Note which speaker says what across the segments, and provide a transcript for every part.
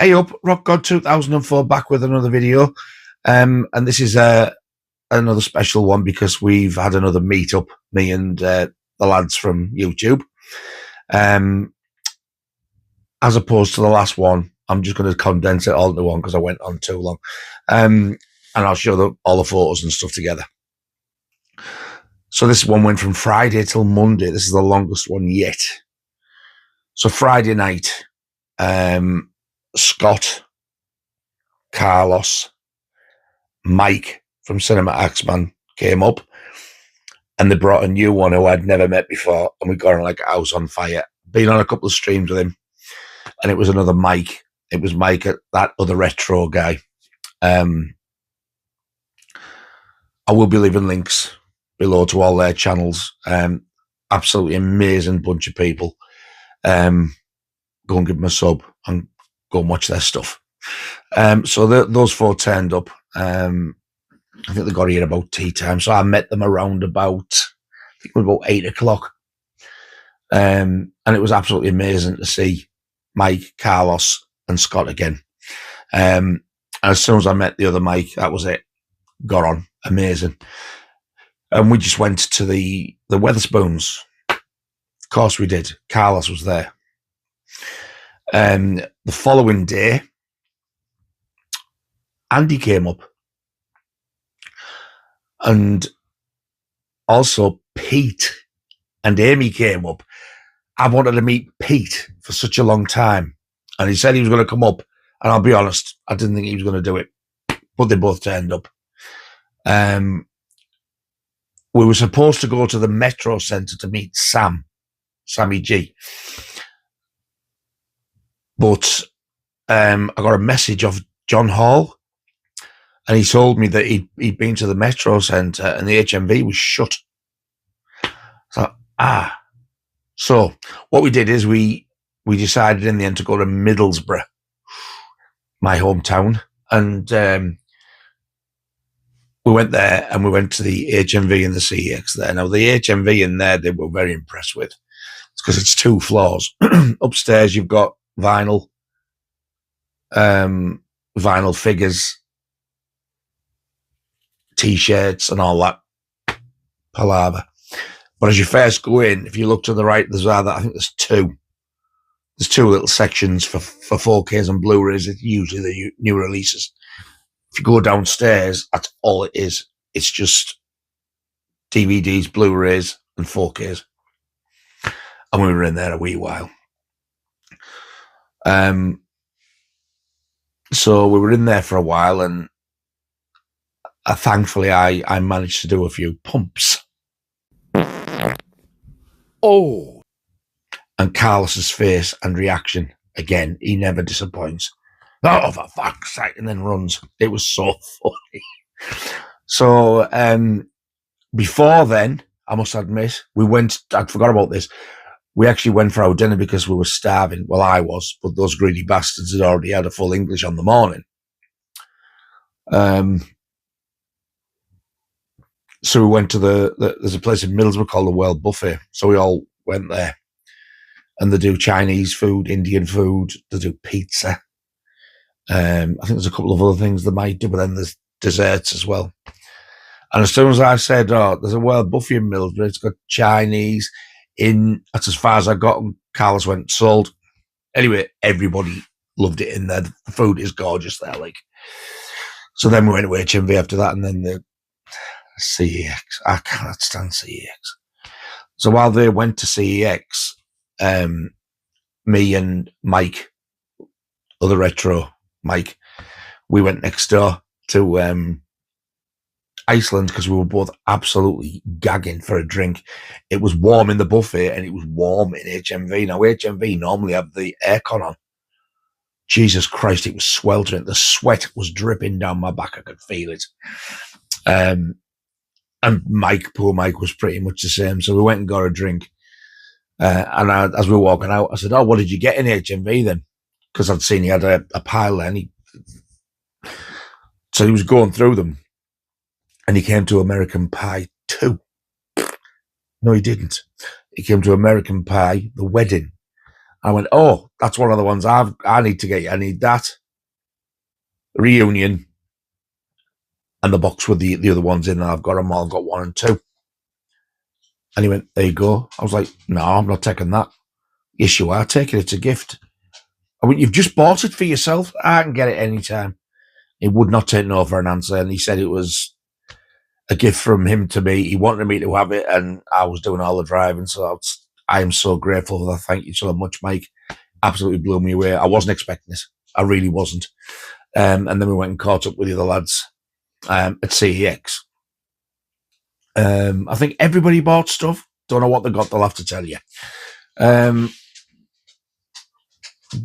Speaker 1: Hey up, Rock God 2004 back with another video. And this is another special one because we've had another meetup, me and the lads from YouTube. As opposed to the last one, I'm just going to condense it all into one because I went on too long. And I'll show all the photos and stuff together. So this one went from Friday till Monday. This is the longest one yet. So Friday night, Scott, Carlos, Mike from Cinema Axeman came up, and they brought a new one who I'd never met before, and we got on like a house on fire. Been on a couple of streams with him, and it was another Mike. It was Mike, that other retro guy. I will be leaving links below to all their channels. Absolutely amazing bunch of people. Go and give them a sub and go and watch their stuff. So those four turned up. I think they got here about tea time. So I met them around about, I think it was about 8 o'clock. And it was absolutely amazing to see Mike, Carlos, and Scott again. And as soon as I met the other Mike, that was it. Got on. Amazing. And we just went to the Weatherspoons. Of course we did. Carlos was there. The following day, Andy came up, and also Pete and Amy came up. I wanted to meet Pete for such a long time, and he said he was going to come up, and I'll be honest, I didn't think he was going to do it, but they both turned up. We were supposed to go to the Metro Centre to meet Sammy G. But I got a message of John Hall, and he told me that he'd been to the Metro Centre and the HMV was shut. So, So what we did is we decided in the end to go to Middlesbrough, my hometown, and we went there and we went to the HMV and the CEX there. Now, the HMV in there, they were very impressed with. It's because it's 2 floors. Upstairs, you've got vinyl figures, T-shirts and all that palaver. But as you first go in, if you look to the right, there's there's 2 little sections for 4Ks and Blu-rays. It's usually the new releases. If you go downstairs, that's all it is. It's just DVDs, Blu-rays, and 4Ks. And we were in there a wee while. So we were in there for a while, and thankfully I managed to do a few pumps. Oh! And Carlos's face and reaction, again, he never disappoints. Oh, for fuck's sake, and then runs. It was so funny. So, before then, I must admit, I'd forgot about this. We actually went for our dinner because we were starving. Well, I was, but those greedy bastards had already had a full English on the morning. So we went to there's a place in Middlesbrough called the World Buffet. So we all went there. And they do Chinese food, Indian food, they do pizza. I think there's a couple of other things they might do, but then there's desserts as well. And as soon as I said, there's a World Buffet in Middlesbrough, it's got Chinese, that's as far as I got, and Carlos went, sold. Anyway, everybody loved it in there. The food is gorgeous there, like. So then we went to HMV after that, and then the CEX. I cannot stand CEX. So while they went to CEX, me and Mike, other retro Mike, we went next door to Iceland because we were both absolutely gagging for a drink. It was warm in the buffet and it was warm in HMV. Now, HMV normally have the aircon on. Jesus Christ, it was sweltering. The sweat was dripping down my back. I could feel it. And poor Mike was pretty much the same. So we went and got a drink. And as we were walking out, I said, what did you get in HMV then? Because I'd seen he had a pile there. So he was going through them. And he came to American Pie 2. No, he didn't. He came to American Pie, The Wedding. I went, oh, that's one of the ones I need to get you. I need that. Reunion. And the box with the other ones in. And I've got them all. I've got 1 and 2. And he went, there you go. I was like, no, I'm not taking that. Yes, you are taking it. It's a gift. I went, you've just bought it for yourself. I can get it anytime. He would not take no for an answer. And he said it was a gift from him to me. He wanted me to have it. And I was doing all the driving. So I am so grateful for that. Thank you so much, Mike. Absolutely blew me away. I wasn't expecting it. I really wasn't. And then we went and caught up with the other lads at CEX. I think everybody bought stuff. Don't know what they got. They'll have to tell you.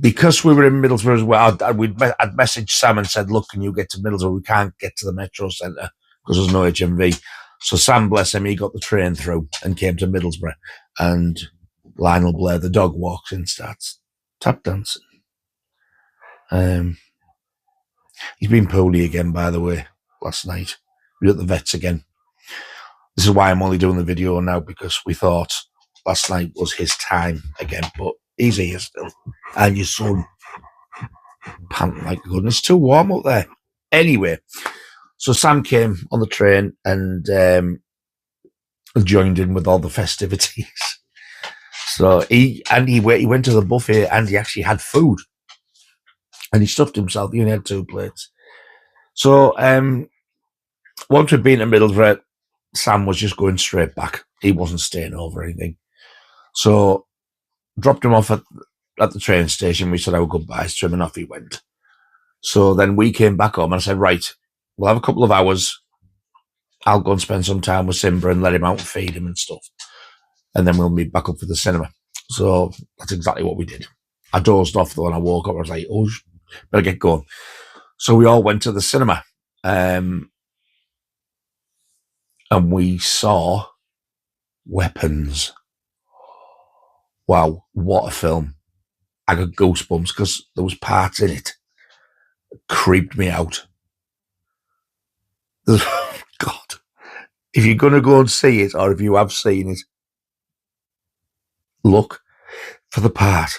Speaker 1: Because we were in Middlesbrough as well, I'd messaged Sam and said, look, can you get to Middlesbrough? We can't get to the Metro Centre because there's no HMV. So Sam, bless him, he got the train through and came to Middlesbrough. And Lionel Blair, the dog, walks in, starts tap dancing. He's been poorly again, by the way, last night. We were at the vets again. This is why I'm only doing the video now, because we thought last night was his time again, but he's here still. And your son panting like goodness. It's too warm up there. Anyway, so Sam came on the train and joined in with all the festivities. So he went to the buffet and he actually had food. And he stuffed himself. He only had 2 plates. So once we'd been to Middlesbrough, Sam was just going straight back. He wasn't staying over or anything. So dropped him off at the train station. We said our goodbyes to him and off he went. So then we came back home and I said, right, we'll have a couple of hours. I'll go and spend some time with Simba and let him out and feed him and stuff. And then we'll meet back up for the cinema. So that's exactly what we did. I dozed off though and I woke up. I was like, oh, better get going. So we all went to the cinema. And we saw Weapons. Wow, what a film. I got goosebumps because there was parts in it that creeped me out. God, if you're going to go and see it, or if you have seen it, look for the part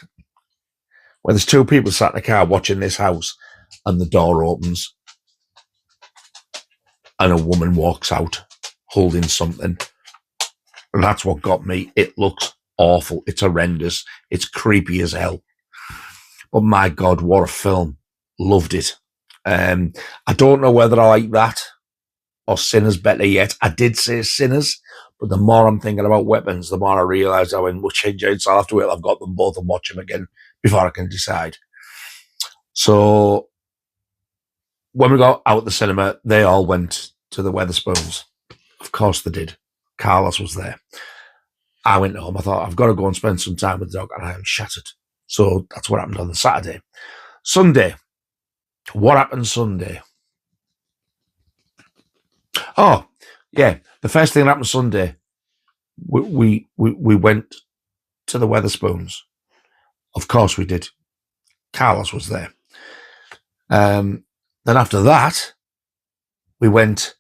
Speaker 1: where there's 2 people sat in a car watching this house and the door opens and a woman walks out holding something. And that's what got me. It looks awful. It's horrendous. It's creepy as hell. But my God, what a film. Loved it. I don't know whether I like that or Sinners better yet. I did say Sinners, but the more I'm thinking about Weapons, the more I realise how much I enjoyed. So I'll have to wait till I've got them both and watch them again before I can decide. So when we got out of the cinema, they all went to the Wetherspoons. Of course they did. Carlos was there. I went home. I thought, I've got to go and spend some time with the dog, and I am shattered. So that's what happened on the Saturday. Sunday. What happened Sunday? Oh, yeah. The first thing that happened Sunday, we went to the Wetherspoons. Of course we did. Carlos was there. Then after that, we went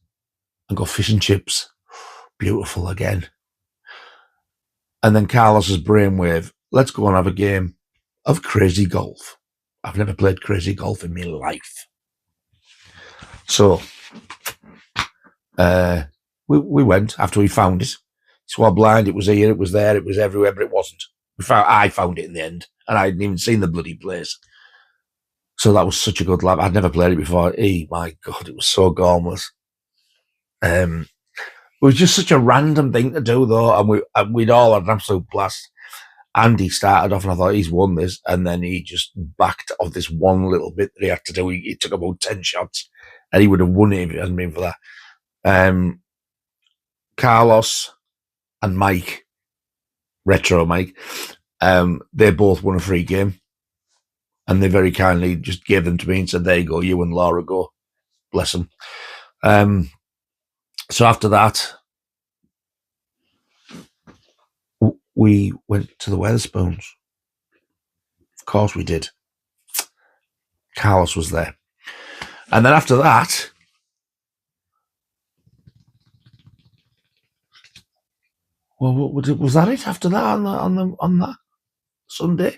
Speaker 1: and got fish and chips. Beautiful again. And then Carlos's brainwave, let's go and have a game of crazy golf. I've never played crazy golf in my life. So we went after we found it. Swore blind, it was here, it was there, it was everywhere, but it wasn't. I found it in the end, and I hadn't even seen the bloody place. So that was such a good laugh. I'd never played it before. My God, it was so gormless. It was just such a random thing to do, though, and we'd all had an absolute blast. Andy started off, and I thought he's won this, and then he just backed off this one little bit that he had to do. He took about 10 shots, and he would have won it if it hadn't been for that. Carlos and Mike, Retro Mike, they both won a free game, and they very kindly just gave them to me and said, there you go, you and Laura go. Bless them. So after that, we went to the Wetherspoons. Of course we did. Carlos was there. And then after that, well, was that it after that on that Sunday?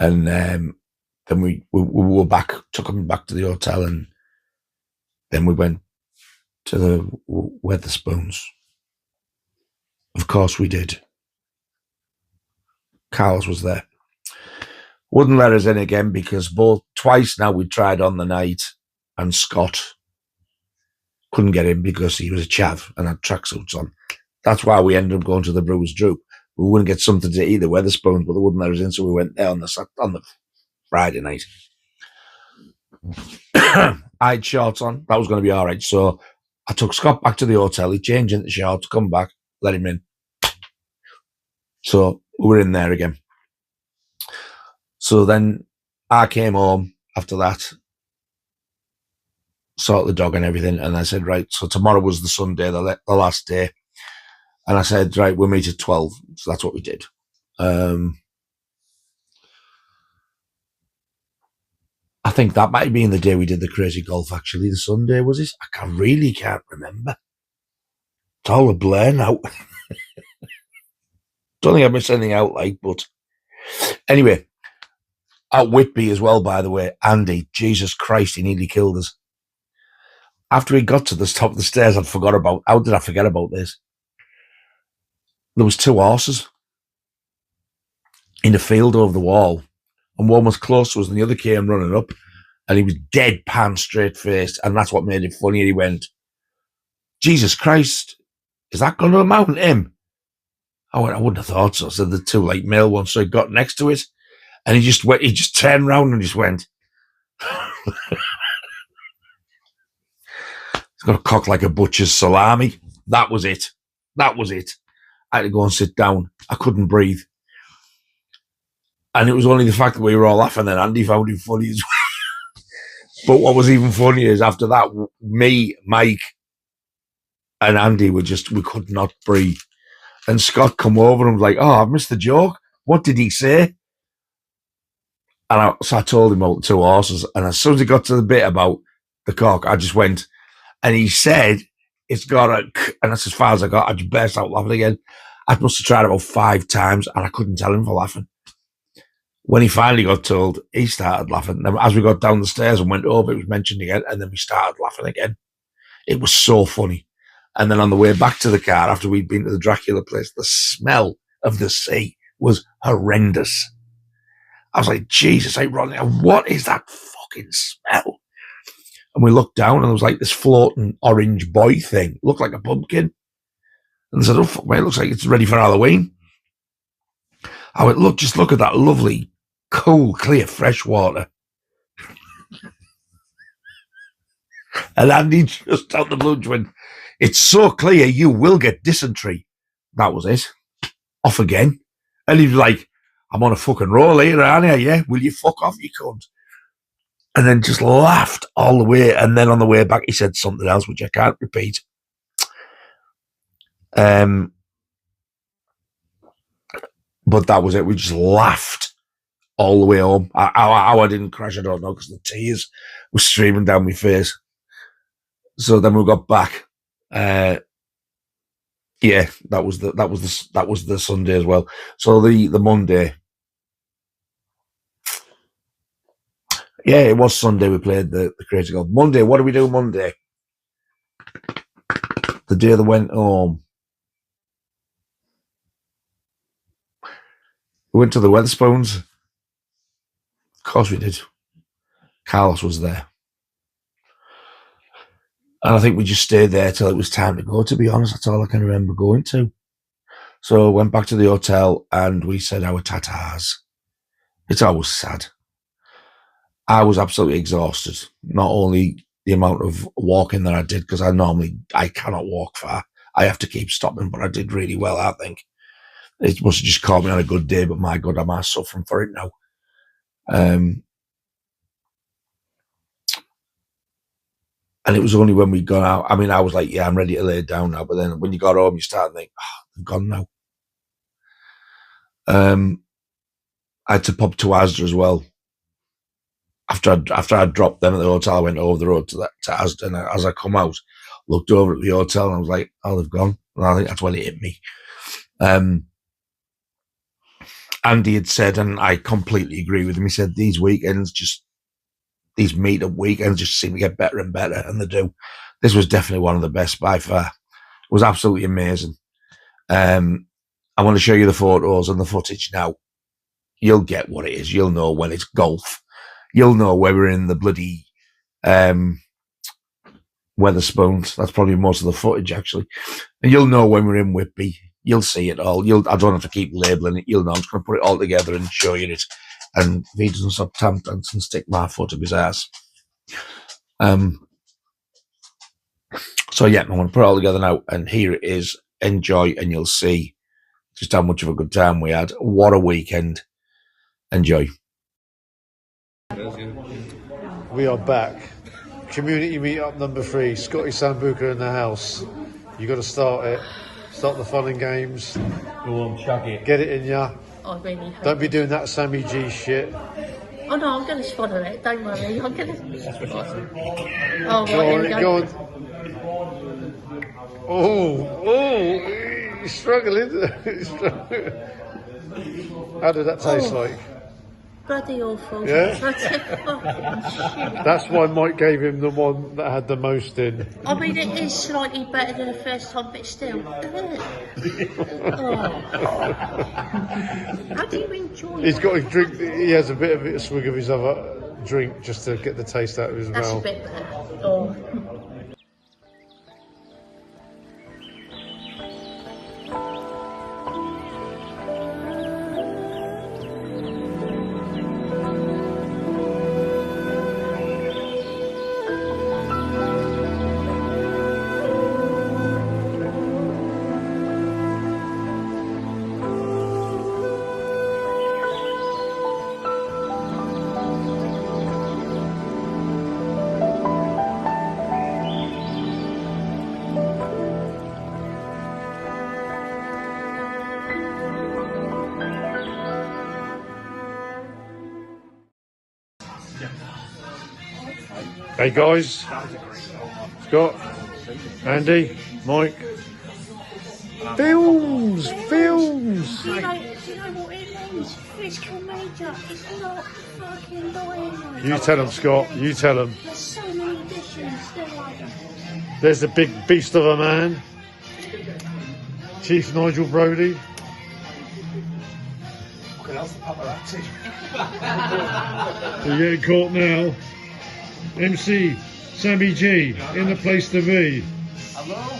Speaker 1: And then we were back, took him back to the hotel, and then we went to the Wetherspoons. Of course we did. Carlos was there. Wouldn't let us in again because twice now we tried on the night, and Scott couldn't get in because he was a chav and had tracksuits on. That's why we ended up going to the Brewers Droop. We wouldn't get something to eat, the Wetherspoons, but they wouldn't let us in, so we went there on the Friday night. I had shorts on. That was going to be all right. So I took Scott back to the hotel. He changed into shorts, come back, let him in. So we were in there again. So then I came home after that, sorted the dog and everything, and I said, right, so tomorrow was the Sunday, the last day. And I said, right, we'll meet at 12. So that's what we did. I think that might have been the day we did the crazy golf, actually. The Sunday, was it? I really can't remember. It's all a blur now. Don't think I missed anything out, but anyway, at Whitby as well, by the way, Andy, Jesus Christ, he nearly killed us. After he got to the top of the stairs, how did I forget about this? There was 2 horses in a field over the wall, and one was close to us and the other came running up, and he was deadpan straight-faced, and that's what made it funny. He went, Jesus Christ, is that going to amount to him? I went, I wouldn't have thought so. So the 2 male ones, so he got next to it, and he just turned around and just went. He's got a cock like a butcher's salami. That was it. I had to go and sit down. I couldn't breathe. And it was only the fact that we were all laughing that Andy found it funny as well. But what was even funnier is after that, me, Mike, and Andy we could not breathe. And Scott come over and was like, oh, I've missed the joke. What did he say? And so I told him about the 2 horses. And as soon as he got to the bit about the cock, I just went, and he said, it's got a, and that's as far as I got. I just burst out laughing again. I must have tried about 5 times, and I couldn't tell him for laughing. When he finally got told, he started laughing. And as we got down the stairs and went over, it was mentioned again, and then we started laughing again. It was so funny. And then on the way back to the car, after we'd been to the Dracula place, the smell of the sea was horrendous. I was like, Jesus, what is that fucking smell? And we looked down, and there was like this floating orange boy thing. It looked like a pumpkin. And I said, oh, fuck, mate, it looks like it's ready for Halloween. I went, just look at that lovely, cool, clear, fresh water. And Andy just out the blue went, it's so clear you will get dysentery. That was it. Off again. And he was like, I'm on a fucking roll here, aren't I? Yeah, will you fuck off, you cunt? And then just laughed all the way. And then on the way back, he said something else, which I can't repeat. But that was it. We just laughed all the way home. How I didn't crash, I don't know, because the tears were streaming down my face. So then we got back. Yeah, that was the Sunday as well. So the Monday. Yeah, it was Sunday we played the Crazy Golf. Monday, what do we do Monday? The day they went home. We went to the Wetherspoons. Of course we did. Carlos was there. And I think we just stayed there till it was time to go, to be honest. That's all I can remember going to. So went back to the hotel and we said our tatas. It's always sad. I was absolutely exhausted. Not only the amount of walking that I did, because I cannot walk far. I have to keep stopping, but I did really well, I think. It must have just caught me on a good day, but my God, am I suffering for it now. And it was only when we got out. I mean, I was like, yeah, I'm ready to lay down now. But then when you got home, you start thinking, they've gone now. I had to pop to Asda as well. After I dropped them at the hotel, I went over the road to Asda. And as I come out, looked over at the hotel and I was like, oh, they've gone. And I think that's when it hit me. Andy had said, and I completely agree with him, he said these meetup weekends just seem to get better and better, and they do. This was definitely one of the best by far. It was absolutely amazing. I want to show you the photos and the footage now. You'll get what it is. You'll know when it's golf. You'll know where we're in the bloody Weatherspoons. That's probably most of the footage, actually. And you'll know when we're in Whitby. You'll see it all. I don't have to keep labelling it. You'll know. I'm just going to put it all together and show you it. And if he doesn't stop tap dancing and stick my foot up his ass. So yeah, I want to put it all together now. And here it is. Enjoy, and you'll see just how much of a good time we had. What a weekend. Enjoy.
Speaker 2: We are back. Community meetup number 3. Scotty Sambuca in the house. You got to start it. Start the fun and games.
Speaker 3: Go on, chug it.
Speaker 2: Get it in ya.
Speaker 4: I really hope.
Speaker 2: Don't be doing that Sammy G shit.
Speaker 4: Oh no, I'm going to sponsor it. Don't worry. I'm going to. Oh, right,
Speaker 2: Go on,
Speaker 4: here we
Speaker 2: go on. Oh, he's struggling. How did that taste like?
Speaker 4: Bloody awful.
Speaker 2: Yeah?
Speaker 4: Shit.
Speaker 2: That's why Mike gave him the one that had the most in.
Speaker 4: I mean, it is slightly better than the first time, but still. Oh. How do you enjoy
Speaker 2: He's
Speaker 4: that?
Speaker 2: got to drink. He has a bit of a swig of his other drink just to get the taste out of his
Speaker 4: That's
Speaker 2: mouth.
Speaker 4: a bit better. Oh.
Speaker 2: Hey guys, Scott, Andy, Mike. Films.
Speaker 4: Do you know what it means? Physical media. It's not fucking lying.
Speaker 2: You tell him, Scott. You tell him.
Speaker 4: There's so many editions. They're like.
Speaker 2: There's the big beast of a man, Chief Nigel Brodie. You're getting caught now. MC Sammy G in the place to be.
Speaker 3: Hello,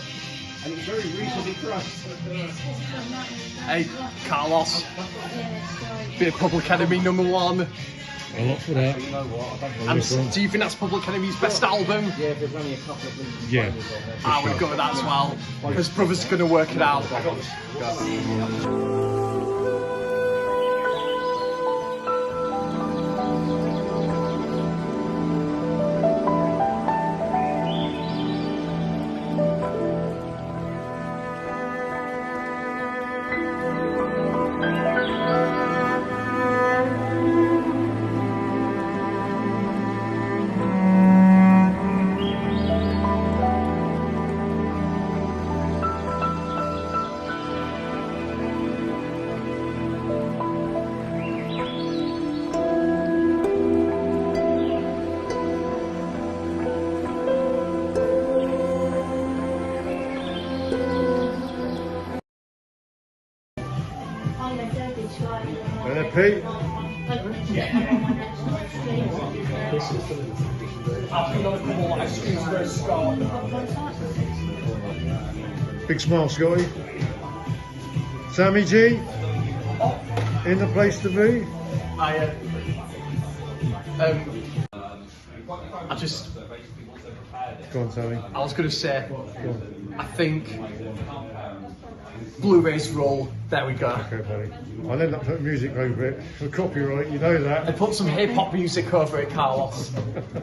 Speaker 3: and it's very reasonably priced. Hey, Carlos. Bit of Public Enemy #1.
Speaker 2: I'm up for that.
Speaker 3: And do you think that's Public Enemy's best album?
Speaker 5: Yeah, there's only a couple of things.
Speaker 2: Yeah.
Speaker 3: I would go with that as well, because Brother's going to work it out.
Speaker 2: Pete? Big smile, Scotty. Sammy G? In the place to be?
Speaker 3: I just...
Speaker 2: Go on, Sammy.
Speaker 3: I was going to say, I think Blu-rays roll. There we go.
Speaker 2: Okay, buddy. I'll end up putting music over it for copyright, you know that.
Speaker 3: I put some hip-hop music over it, Carlos.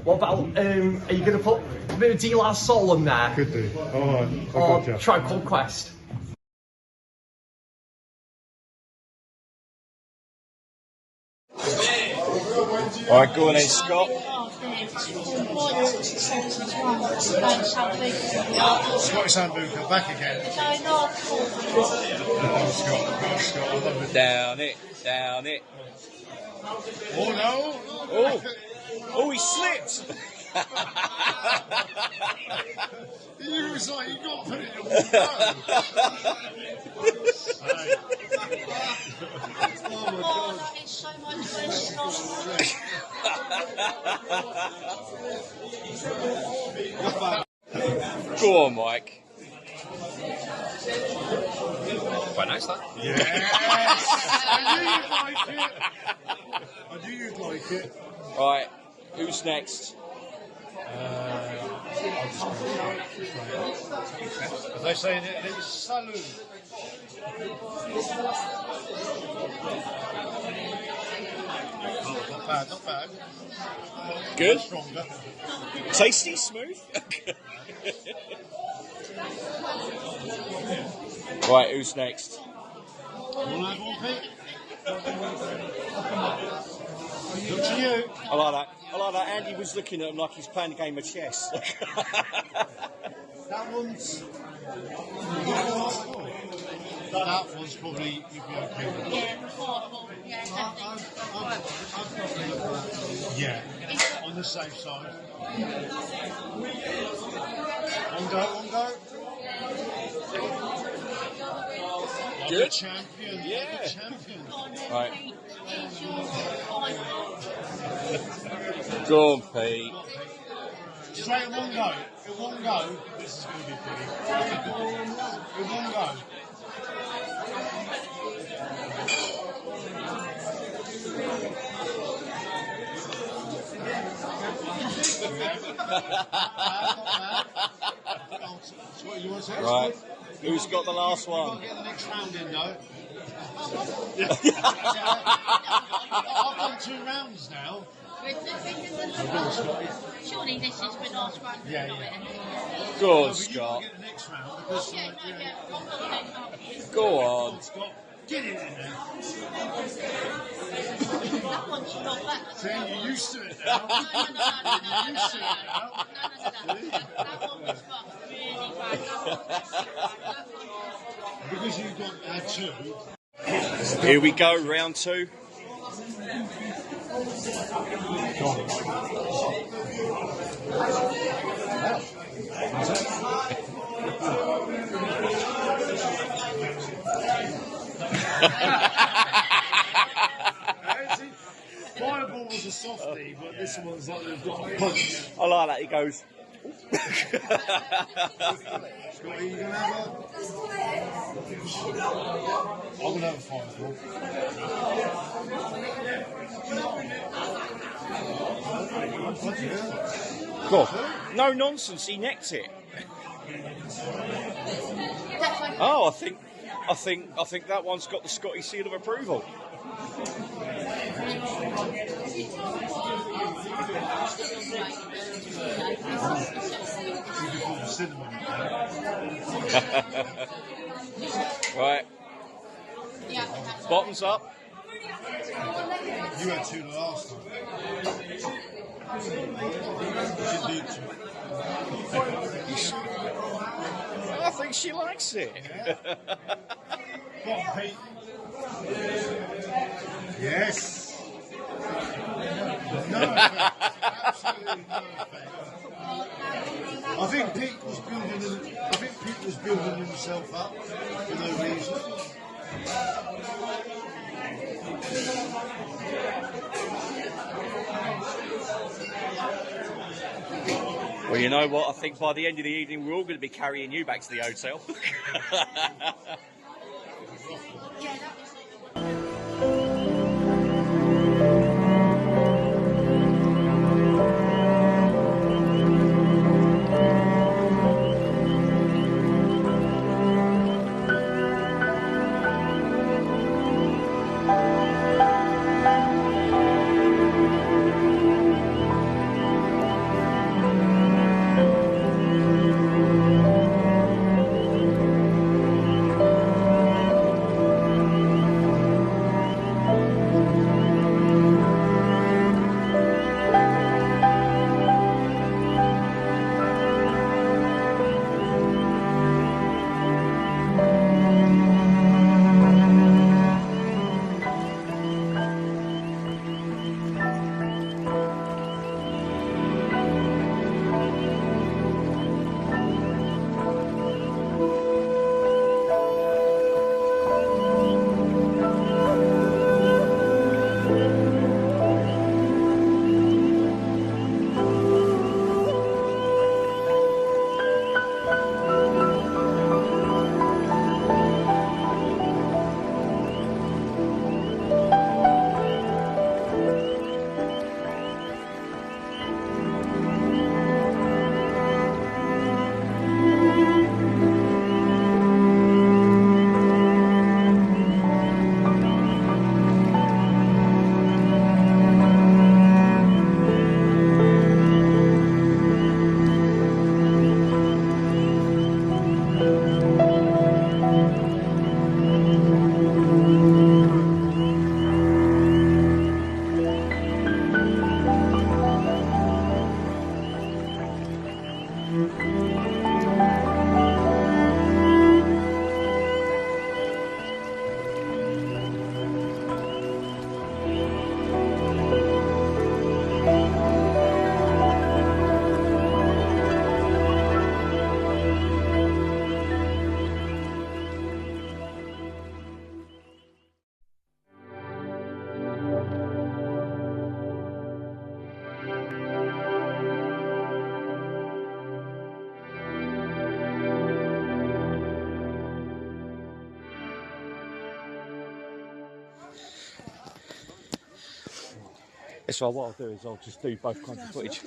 Speaker 3: What about, are you going to put a bit of De La Soul in there?
Speaker 2: Could do. Alright, I
Speaker 3: Or
Speaker 2: gotcha.
Speaker 3: Tribe Called Quest?
Speaker 6: All right, go on then, Scott.
Speaker 2: Scotty Sambuca back again. Scott, I love it.
Speaker 6: Down it, down it.
Speaker 2: Oh no!
Speaker 6: Oh, he slipped.
Speaker 2: He was like, you got to put it in one go.
Speaker 4: It's so much worse.
Speaker 6: Go on, Mike. Quite nice, that.
Speaker 2: Yes! I knew you'd like it.
Speaker 6: Right, who's next?
Speaker 2: As they say in it, it's salut. Oh, not bad.
Speaker 6: Good.
Speaker 2: Stronger.
Speaker 6: Tasty, smooth. Right, who's next?
Speaker 2: You want to have one, Pete? Look to you.
Speaker 6: I like that. Andy was looking at him like he's playing a game of chess.
Speaker 2: That one's probably you'd be okay with. Yeah, on the safe side. One go.
Speaker 6: Good.
Speaker 2: Champion.
Speaker 6: Yeah.
Speaker 2: Champion.
Speaker 6: Right. Go on, Pete.
Speaker 2: Straight in one go. This is going to be pretty. In one go.
Speaker 6: Right. Who's got the last one?
Speaker 2: Get the next round in though. I've done 2 rounds now.
Speaker 4: Surely this is the last one.
Speaker 2: Yeah.
Speaker 6: Go on,
Speaker 2: But you
Speaker 6: Scott.
Speaker 2: get the next round because
Speaker 6: Go on.
Speaker 2: Scott, get it in there.
Speaker 4: That one's not that.
Speaker 2: See, you're used to it now.
Speaker 4: No.
Speaker 2: You're used to it now.
Speaker 4: That one was really bad.
Speaker 2: Because you've got 2.
Speaker 6: Here we go, round 2.
Speaker 2: Fireball was a softie, but this one's like they've got a punch.
Speaker 6: I like that, he goes.
Speaker 2: Scotty, you gonna have I'm gonna have a fireball.
Speaker 6: Cool. No nonsense, he necked it. Oh, I think that one's got the Scotty seal of approval. Right. Bottoms up.
Speaker 2: You had 2 the last time.
Speaker 6: I think she likes it.
Speaker 2: Come on, Pete. Yes. No effect. Absolutely no effect. I think Pete was building himself up for no reason.
Speaker 6: Well, you know what? I think by the end of the evening, we're all going to be carrying you back to the hotel. So what I'll do is I'll just do both kinds of footage.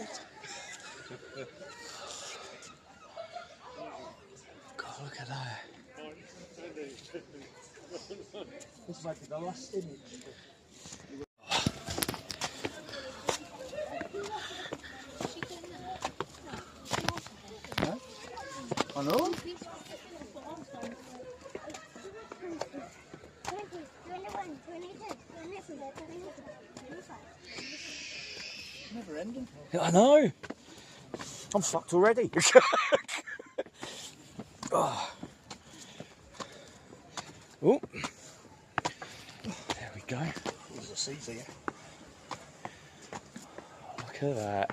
Speaker 1: God, look at that.
Speaker 5: This might be the last image.
Speaker 3: I know.
Speaker 5: Never ending.
Speaker 6: I know. I'm fucked already. Oh. Oh. There we go.
Speaker 5: There's a seat here.
Speaker 6: Look at that.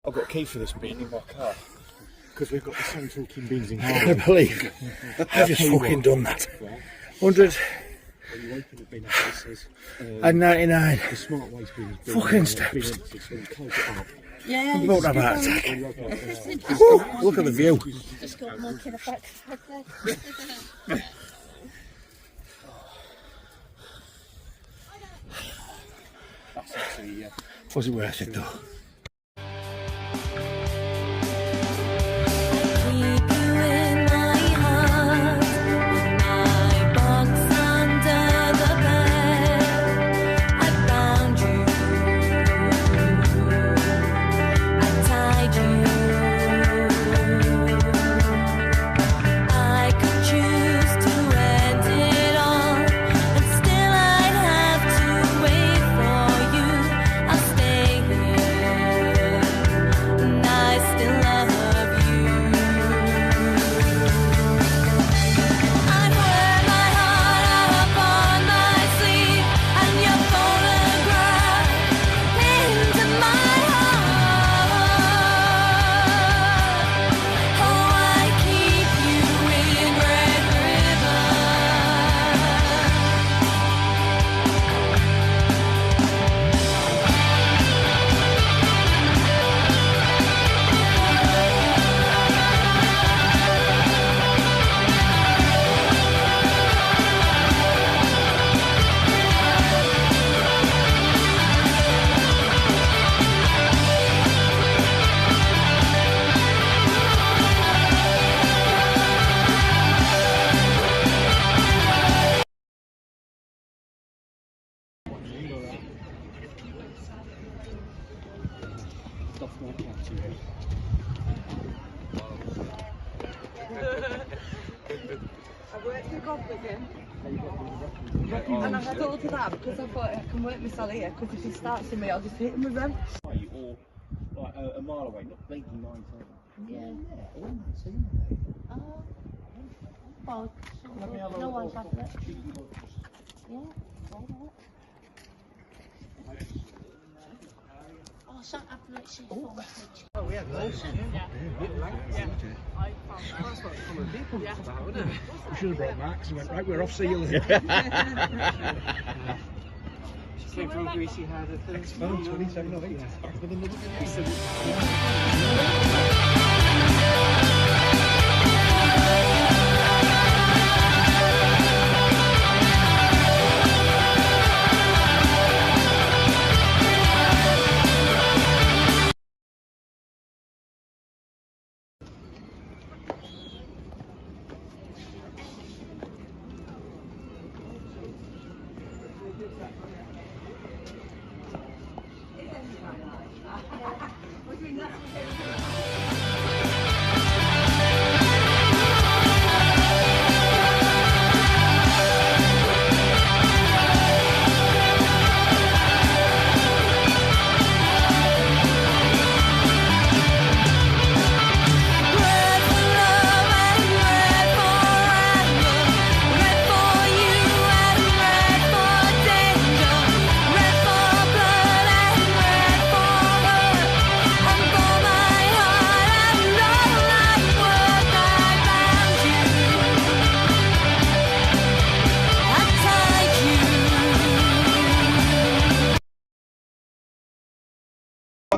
Speaker 5: I've got a key for this bit in my car because we've got the same talking beans in
Speaker 1: I
Speaker 5: Harlem.
Speaker 1: can't believe I've just fucking done that. 100
Speaker 5: When you open the bin up, it says
Speaker 1: and 99.
Speaker 5: the smart waste bin is
Speaker 1: Fucking steps.
Speaker 5: so you close it up.
Speaker 4: Yeah,
Speaker 1: I'm about to have a heart attack.
Speaker 4: Woo,
Speaker 1: Look at the view.
Speaker 4: just got more to the back.
Speaker 5: That's actually
Speaker 1: Was it worth it though?
Speaker 7: Keep you in my heart, in my box under the bed. I found you, I tied you. I could choose to end it all, and still I'd have to wait for you. I'll stay here, and I still love you. I'd wear my heart up on my sleeve, and your photograph into my heart. Oh, I keep you in Red River.
Speaker 5: stuff like that to you.
Speaker 8: I worked a job with him. And I had all to that because I thought I can work myself here because if he starts with me I'll just hit him with them.
Speaker 5: Or like a mile away, not blinking 9 times.
Speaker 4: Yeah.
Speaker 5: Yeah,
Speaker 4: Well,
Speaker 5: let me have a
Speaker 4: no
Speaker 5: look.
Speaker 4: one's had it. Yeah. Alright. Oh, so I've literally footage.
Speaker 5: Oh, we have those. We should have brought Max and went, right, we're off, see you later.
Speaker 3: Came from Greasy had a thing.
Speaker 5: Oh, 27 of 8. Back with another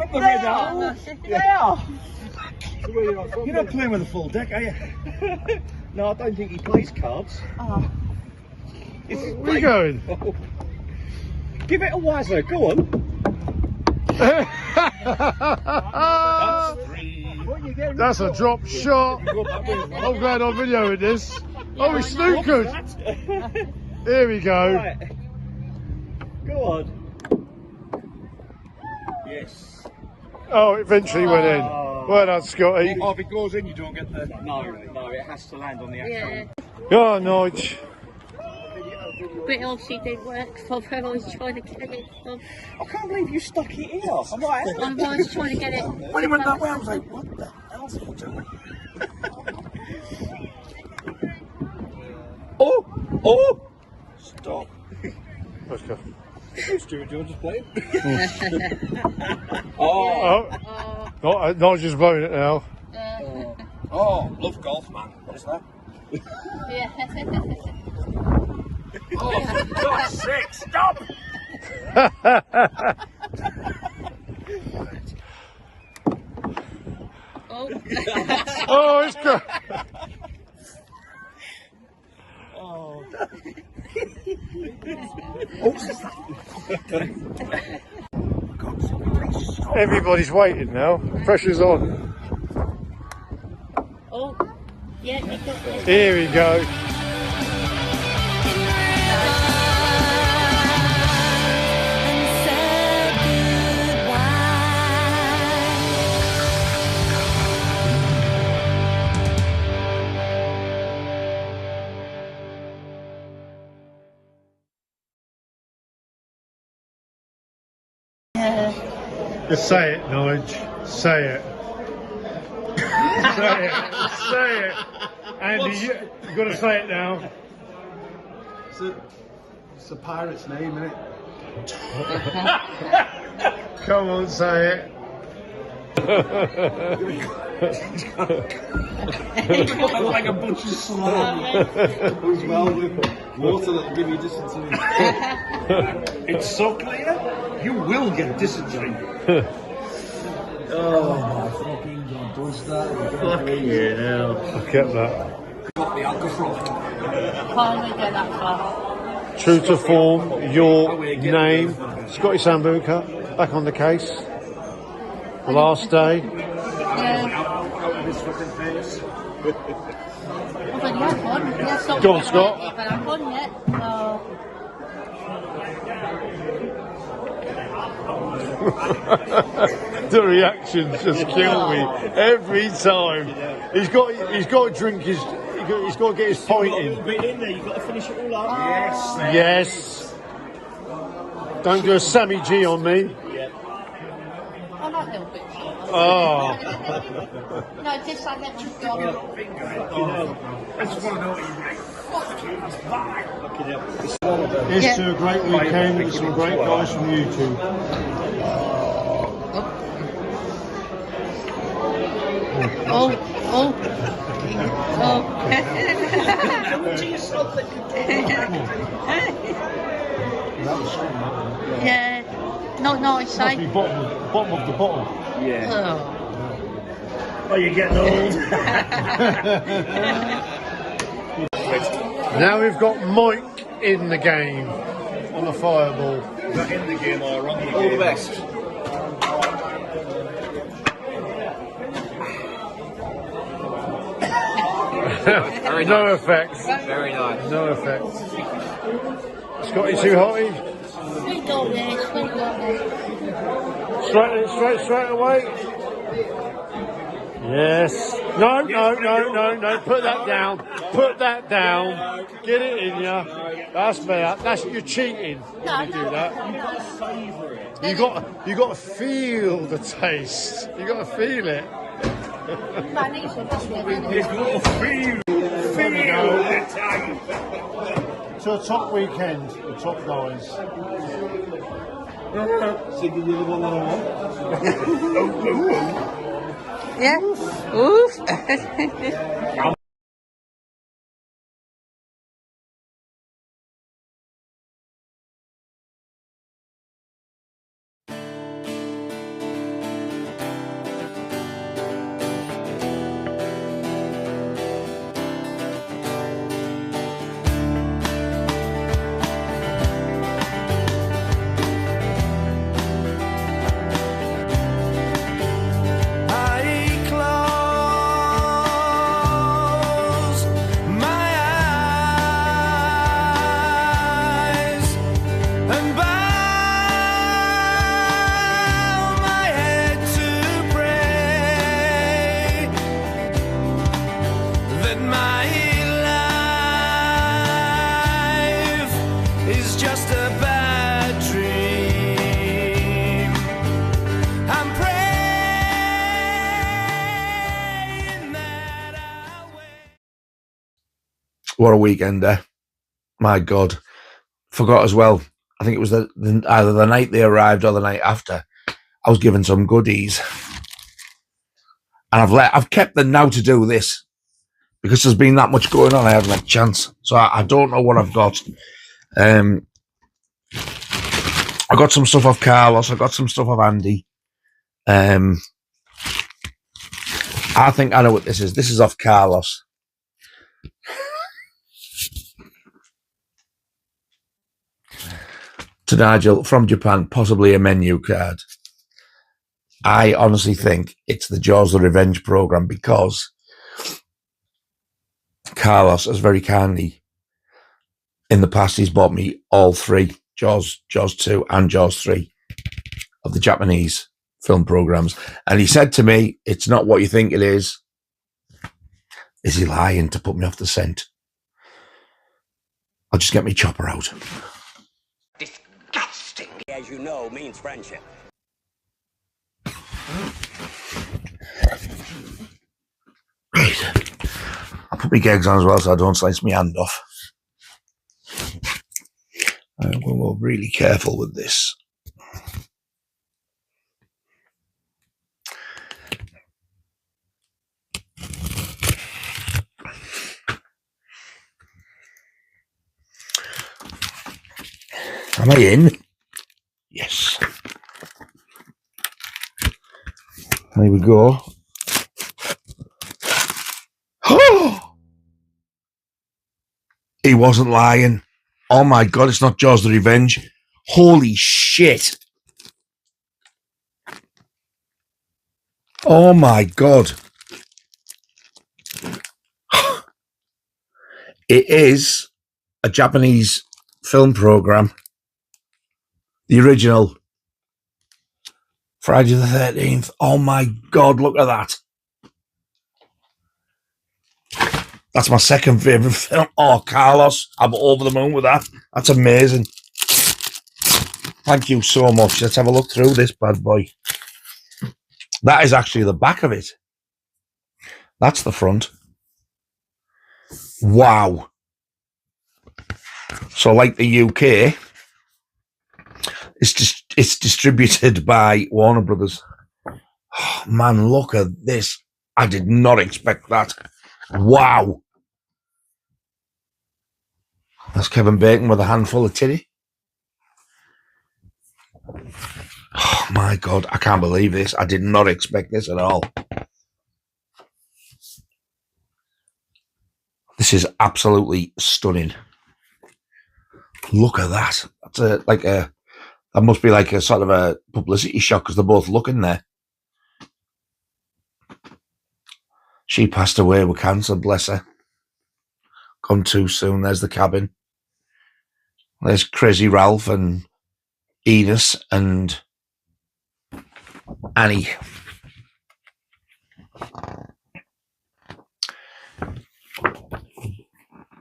Speaker 5: up the middle. Yeah. You're not playing with a full deck, are you? No, I don't think he plays cards.
Speaker 8: Oh.
Speaker 2: Where are you going?
Speaker 5: Oh. Give it a whizzer, go on.
Speaker 2: That's a drop shot. I'm glad I'm videoing this. Oh, we snookered. Here we go.
Speaker 5: Right. Go on. Yes.
Speaker 2: Oh, it eventually went in. Well done, Scotty.
Speaker 5: Oh, if it goes in, you don't get the... No, it has to land on the actual...
Speaker 2: Go on, Nige.
Speaker 4: But obviously didn't work for her. I was trying to get it from.
Speaker 5: I can't believe you stuck it in. I'm like...
Speaker 4: I was trying to get it.
Speaker 1: When he went that way, I was like, what the hell's he doing? Oh! Stop.
Speaker 2: Let's go.
Speaker 5: Stuart George is playing.
Speaker 2: Oh. Nige is blowing it now.
Speaker 1: Oh, love golf, man. What is that?
Speaker 4: Yeah.
Speaker 1: Oh, for God's sake, stop!
Speaker 4: Oh.
Speaker 2: Oh, it's good.
Speaker 5: Oh.
Speaker 2: Everybody's waiting now. Pressure's on.
Speaker 4: Oh. Yeah, you got this.
Speaker 2: Here we go. Just say it, Nige. Say it. Say it. Say it. Andy, you got to say it now.
Speaker 3: It's a pirate's name, isn't it?
Speaker 2: Come on, say it.
Speaker 3: Like a bunch of slime. Goes well with water that'll give you dysentery. It's so clear, you will get dysentery. Oh my fucking god, don't start.
Speaker 2: Fucking hell. Look at that.
Speaker 3: Got the alcohol.
Speaker 4: Can't get that far.
Speaker 2: True to form, your name, Scotty Sambuca, back on the case. The last day.
Speaker 4: Yeah.
Speaker 3: Out of his fucking face.
Speaker 4: I've only had one. Yeah, so
Speaker 2: Go on, Scott.
Speaker 4: But I've won yet.
Speaker 2: The reactions just kill me every time. He's got to drink his. He's got to get his point in.
Speaker 5: Bit in there, you've got to finish it all up.
Speaker 2: Yes. Don't do a Sammy G on me.
Speaker 4: I like little bits.
Speaker 2: Oh.
Speaker 4: No, just like that you've got.
Speaker 3: I just want to know what you
Speaker 2: Here's to a great weekend with some great guys from YouTube.
Speaker 4: Oh. Yeah. Not nice,
Speaker 2: Must be
Speaker 4: eh?
Speaker 2: bottom of the bottom.
Speaker 5: Yeah.
Speaker 4: Oh.
Speaker 5: Oh, you're getting old.
Speaker 2: Now we've got Mike in the game on the fireball.
Speaker 5: Not in the game or on the game.
Speaker 6: All the best. Very
Speaker 2: No
Speaker 6: nice.
Speaker 2: effects.
Speaker 6: Very nice.
Speaker 2: No effects. Scotty too hotty?
Speaker 4: We got this.
Speaker 2: Straight away. Yes. No. Put that down. Put that down. Get it in ya. That's better. That's you're cheating when you do that. You got to feel the taste. You got to feel it. To a top weekend, the top guys.
Speaker 8: Yeah. Oof.
Speaker 1: What a weekend, my God. Forgot as well. I think it was either the night they arrived or the night after. I was given some goodies. And I've kept them now to do this. Because there's been that much going on, I haven't had a chance. So I don't know what I've got. I got some stuff off Carlos. I got some stuff off Andy. I think I know what this is. This is off Carlos. To Nigel from Japan, possibly a menu card. I honestly think it's the Jaws the Revenge program because Carlos has very kindly, in the past, he's bought me all three, Jaws 2 and Jaws 3 of the Japanese film programs. And he said to me, it's not what you think it is. Is he lying to put me off the scent? I'll just get my chopper out.
Speaker 9: Disgusting, as you know, means friendship.
Speaker 1: Right. I'll put my gags on as well so I don't slice my hand off. We're really careful with this. Am I in? Yes. There we go. He wasn't lying. Oh my God, it's not Jaws the Revenge. Holy shit. Oh my God. It is a Japanese film program. The original. Friday the 13th. Oh my God, look at that. That's my second favourite film. Oh, Carlos, I'm over the moon with that. That's amazing. Thank you so much. Let's have a look through this bad boy. That is actually the back of it. That's the front. Wow. So like the UK, it's distributed by Warner Brothers. Oh, man, look at this. I did not expect that. Wow. That's Kevin Bacon with a handful of titty. Oh my God, I can't believe this. I did not expect this at all. This is absolutely stunning. Look at that. That's that must be like a sort of a publicity shot because they're both looking there. She passed away with cancer, bless her. Gone too soon. There's the cabin. There's Crazy Ralph and Enos and Annie.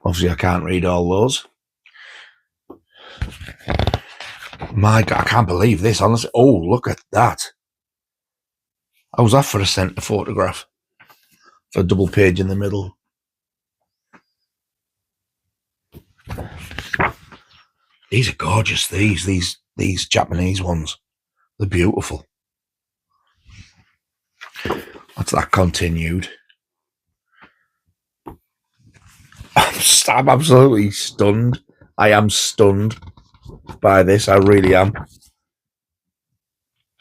Speaker 1: Obviously, I can't read all those. My God, I can't believe this, honestly. Oh, look at that. How's that for a centre photograph? For a double page in the middle. These are gorgeous, these Japanese ones. They're beautiful. That's that continued. I'm absolutely stunned. I am stunned by this. I really am.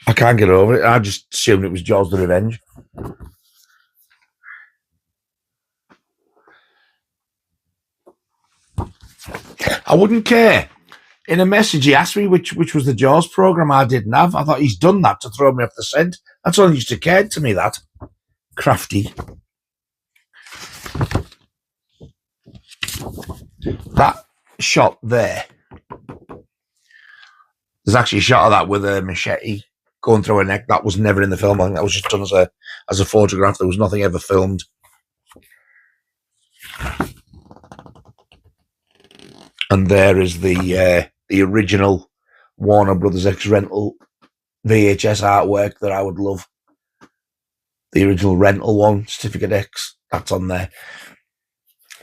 Speaker 1: I can't get over it. I just assumed it was Jaws the Revenge. I wouldn't care. In a message, he asked me which was the Jaws program I didn't have. I thought he's done that to throw me off the scent. That's all used to care to me, that. Crafty. That shot there. There's actually a shot of that with a machete going through her neck. That was never in the film. I think that was just done as a photograph. There was nothing ever filmed. And there is the original Warner Brothers X-Rental VHS artwork that I would love. The original rental one, Certificate X, that's on there.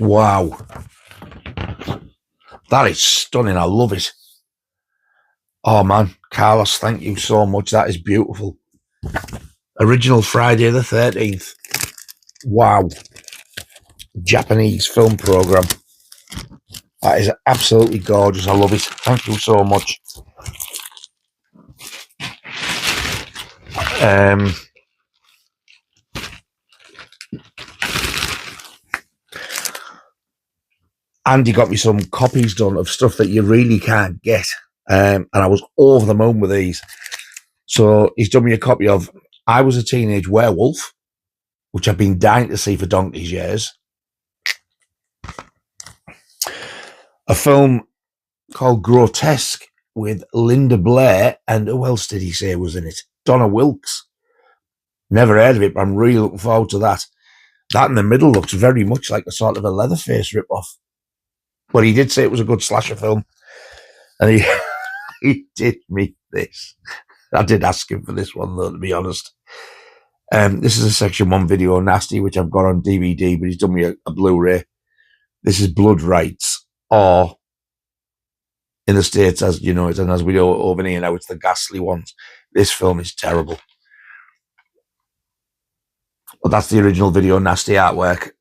Speaker 1: Wow. That is stunning. I love it. Oh man, Carlos, thank you so much. That is beautiful. Original Friday the 13th. Wow. Japanese film program. That is absolutely gorgeous. I love it. Thank you so much. Andy got me some copies done of stuff that you really can't get. And I was over the moon with these. So he's done me a copy of I Was a Teenage Werewolf, which I've been dying to see for donkey's years. A film called Grotesque with Linda Blair, and who else did he say was in it? Donna Wilkes. Never heard of it, but I'm really looking forward to that. That in the middle looks very much like a sort of a Leatherface ripoff. But he did say it was a good slasher film. And he did me this. I did ask him for this one, though, to be honest. This is a Section 1 video nasty, which I've got on DVD, but he's done me a Blu-ray. This is Blood Rights, or in the States, as you know it, and as we know over here now, it's the ghastly ones. This film is terrible. But that's the original video nasty artwork.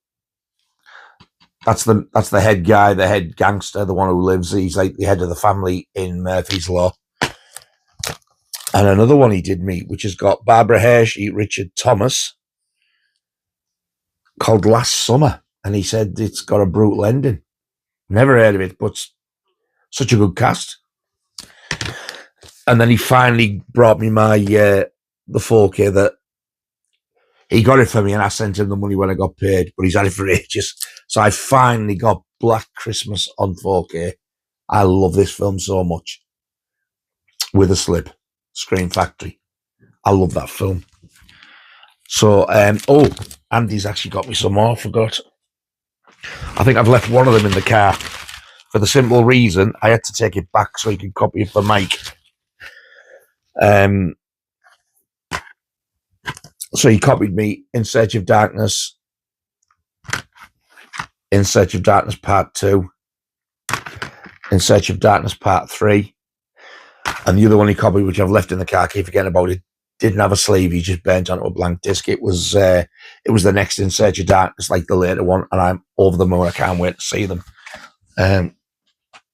Speaker 1: That's the head guy, the head gangster, the one who lives. He's like the head of the family in Murphy's Law. And another one he did meet, which has got Barbara Hershey, Richard Thomas, called Last Summer. And he said it's got a brutal ending. Never heard of it, but such a good cast. And then he finally brought me my the 4K that he got it for me, and I sent him the money when I got paid, but he's had it for ages. So I finally got Black Christmas on 4K. I love this film so much. With a Slip, Scream Factory. I love that film. So, Andy's actually got me some more, I forgot. I think I've left one of them in the car for the simple reason I had to take it back so he could copy it for Mike. So he copied me In Search of Darkness, In Search of Darkness Part 2, In Search of Darkness Part 3, and the other one he copied, which I've left in the car, keep forgetting about it, didn't have a sleeve, he just burnt onto a blank disc. It was the next In Search of Darkness, like the later one, and I'm over the moon. I can't wait to see them.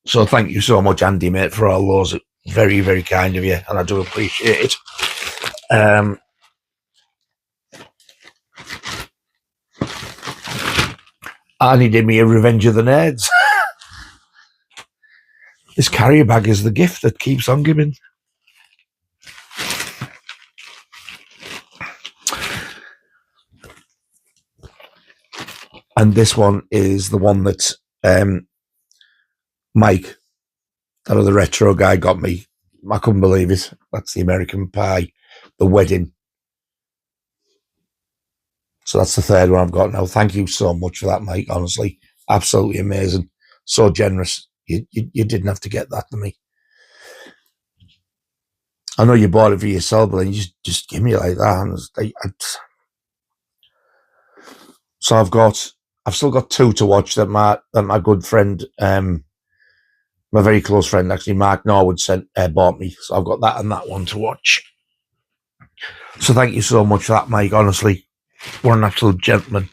Speaker 1: So thank you so much, Andy, mate, for all those. Very, very kind of you, and I do appreciate it. And he did me a Revenge of the Nerds. This carrier bag is the gift that keeps on giving. And this one is the one that Mike, that other retro guy, got me. I couldn't believe it. That's the American Pie, The Wedding. So that's the third one I've got now. Thank you so much for that, Mike. Honestly, absolutely amazing. So generous. You didn't have to get that to me. I know you bought it for yourself, but then you just give me like that. So I've still got two to watch that my good friend, my very close friend, actually, Mark Norwood bought me. So I've got that and that one to watch. So thank you so much for that, Mike. Honestly. What an absolute gentleman.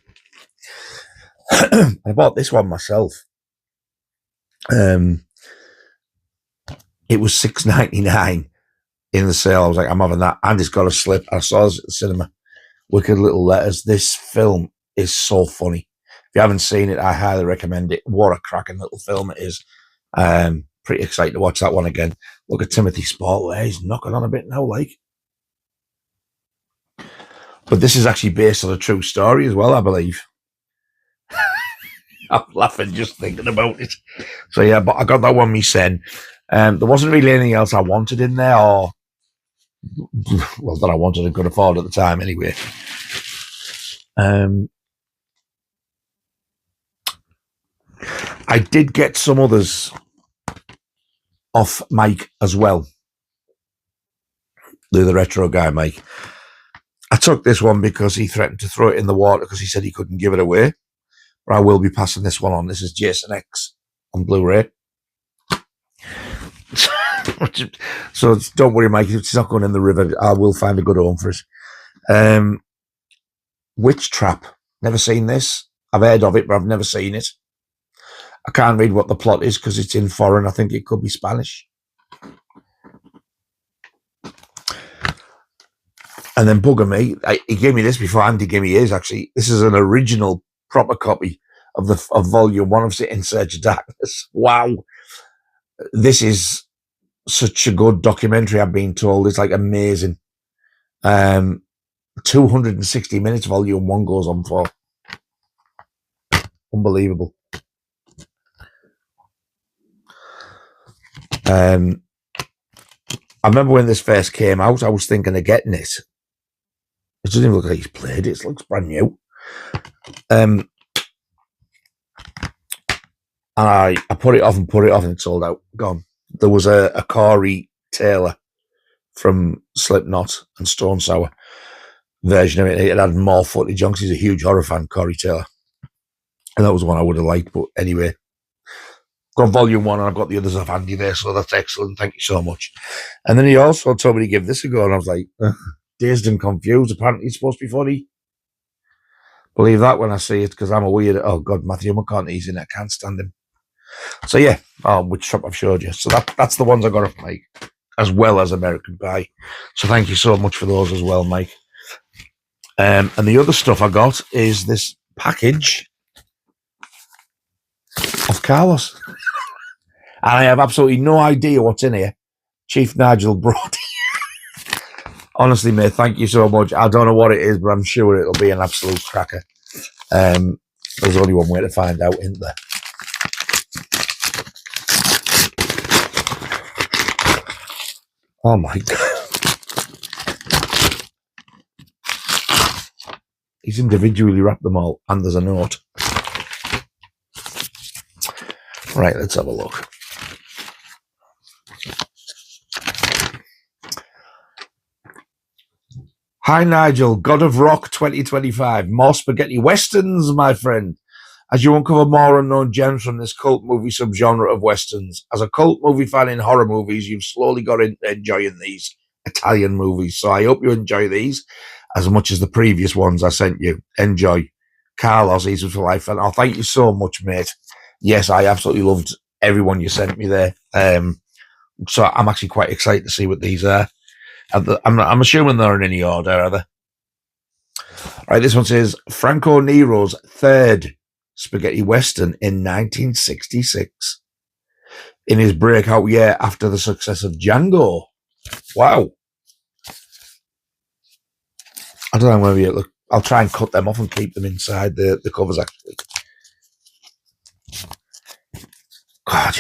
Speaker 1: I bought this one myself. It was $6.99 in the sale. I was like, I'm having that. And it's got a slip. I saw this at the cinema. Wicked Little Letters. This film is so funny. If you haven't seen it, I highly recommend it. What a cracking little film it is. Pretty excited to watch that one again. Look at Timothy Spall there. He's knocking on a bit now, like. But this is actually based on a true story as well, I believe. I'm laughing just thinking about it. So yeah, but I got that one myself. There wasn't really anything else I wanted in there, or well, that I wanted and could afford at the time anyway. I did get some others off Mike as well. The retro guy, Mike. I took this one because he threatened to throw it in the water because he said he couldn't give it away. But I will be passing this one on. This is Jason X on Blu-ray. So don't worry, Mike. If it's not going in the river, I will find a good home for it. Witch Trap. Never seen this. I've heard of it, but I've never seen it. I can't read what the plot is because it's in foreign. I think it could be Spanish. And then bugger me, he gave me this before Andy gave me his, actually. This is an original proper copy of Volume 1 of In Search of Darkness. Wow. This is such a good documentary, I've been told. It's like amazing. 260 minutes Volume 1 goes on for. Unbelievable. I remember when this first came out, I was thinking of getting it. It doesn't even look like he's played it. It looks brand new. And I put it off and it's sold out. Gone. There was a Corey Taylor from Slipknot and Stone Sour version of it. It had more footage on because he's a huge horror fan, Corey Taylor. And that was one I would have liked. But anyway, got Volume 1 and I've got the others off Andy there. So that's excellent. Thank you so much. And then he also told me to give this a go. And I was like, dazed and confused. Apparently it's supposed to be funny. Believe that when I see it because I'm a weird. Oh God, Matthew McConaughey's in it. I can't stand him. So yeah, Witch Trap I've showed you. So that's the ones I got off Mike, as well as American Pie. So thank you so much for those as well, Mike. And the other stuff I got is this package of Carlos. And I have absolutely no idea what's in here. Chief Nigel Brody. Honestly, mate, thank you so much. I don't know what it is, but I'm sure it'll be an absolute cracker. There's only one way to find out, isn't there? Oh my God. He's individually wrapped them all, and there's a note. Right, let's have a look. Hi, Nigel, God of Rock 2025. More spaghetti westerns, my friend. As you uncover more unknown gems from this cult movie subgenre of westerns. As a cult movie fan in horror movies, you've slowly got into enjoying these Italian movies. So I hope you enjoy these as much as the previous ones I sent you. Enjoy. Carlos, Eastwood for Life. And thank you so much, mate. Yes, I absolutely loved everyone you sent me there. So I'm actually quite excited to see what these are. I'm assuming they're in any order, are they? All right, this one says Franco Nero's third spaghetti western in 1966. In his breakout year after the success of Django. Wow. I don't know maybe I'll try and cut them off and keep them inside the covers, actually. God,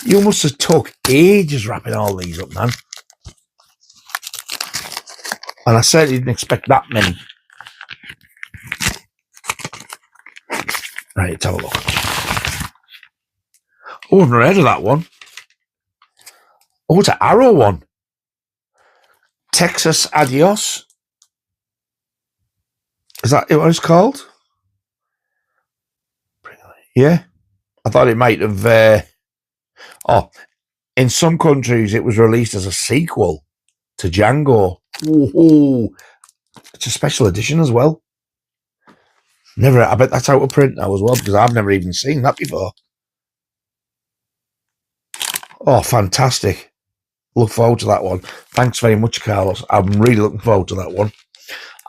Speaker 1: you must have took ages wrapping all these up, man. And I certainly didn't expect that many. Right, let's have a look. Oh, I've never heard of that one. Oh, it's an Arrow one. Texas Adios. Is that what it's called? Yeah. I thought it might have... in some countries it was released as a sequel to Django. Ooh, it's a special edition as well. I bet that's out of print now as well, because I've never even seen that before. Oh, fantastic. Look forward to that one. Thanks very much, Carlos. I'm really looking forward to that one.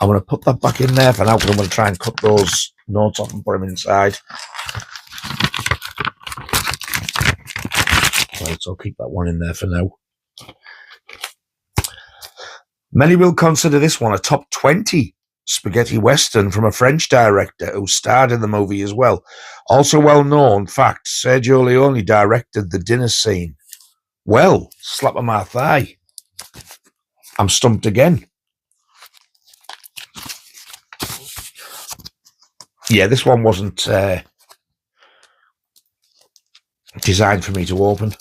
Speaker 1: I'm going to put that back in there for now, because I'm going to try and cut those notes off and put them inside. Right, so I'll keep that one in there for now. Many will consider this one a top 20 spaghetti western from a French director who starred in the movie as well. Also well known fact, Sergio Leone directed the dinner scene. Well, slap on my thigh. I'm stumped again. Yeah, this one wasn't designed for me to open.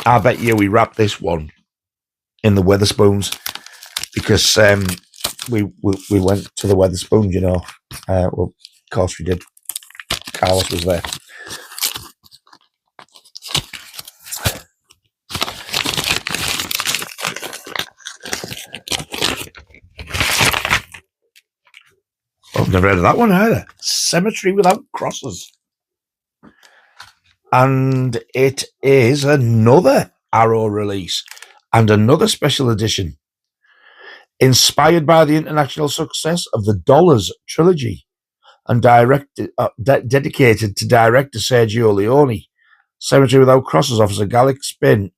Speaker 1: I bet you we wrapped this one in the Wetherspoons because we went to the Wetherspoons, you know. Well, of course we did. Carlos was there. I've never heard of that one either. Cemetery Without Crosses. And it is another Arrow release and another special edition. Inspired by the international success of the Dollars trilogy and dedicated to director Sergio Leone, Cemetery Without Crosses offers a Gallic spin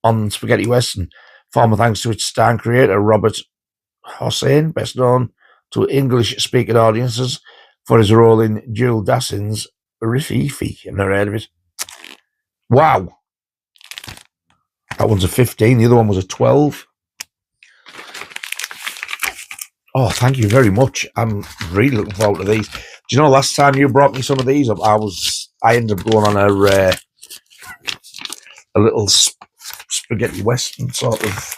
Speaker 1: on spaghetti western, former thanks to its star and creator Robert Hossein, best known to English-speaking audiences for his role in Jewel Dassin's Rififi. I've never heard of it. Wow. That one's a 15. The other one was a 12. Oh, thank you very much. I'm really looking forward to these. Do you know, last time you brought me some of these up, I ended up going on a little spaghetti western sort of